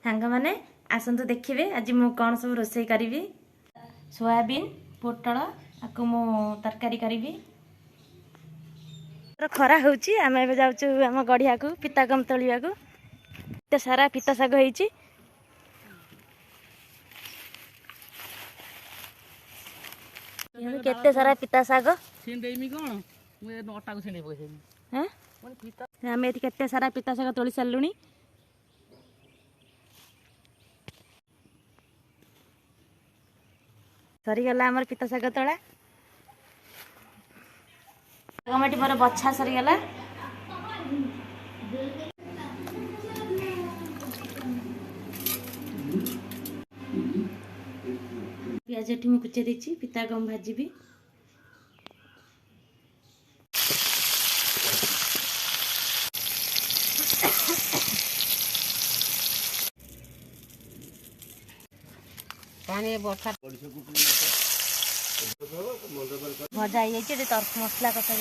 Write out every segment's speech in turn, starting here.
सांग मैंने आसतु देखिए आज मु कौन सब रोषे करी सोयाबीन पोटल आपको मु तरकारी करी खरा होची आम ए जाऊँ आम गढ़िया को पिता कम तोलिया को एत सारा पिता शाग होती केते सारा पिता शाग आम ये केते सारा पिता शाग तोली सारूँ सरीगला आमर पिता शाग तोला टमाटी मोर बछा सरीगला पियाज एठी मु कुचे देछि पिता गम भाजीबी पानी बरखा भजा ये तर्क मसला कथा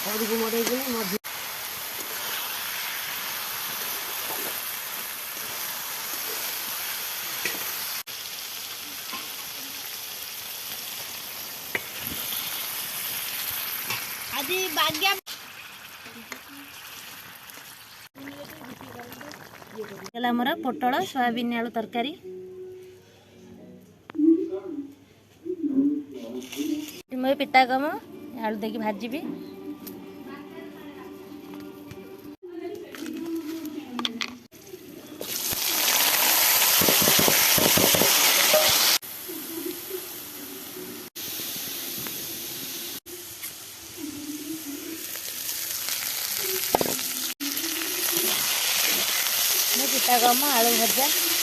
चलती मोर पोटल सोयाबीन आलू तरकारी मैं पिता गम आलू देकी भाजीबी पिता गम आलू भजा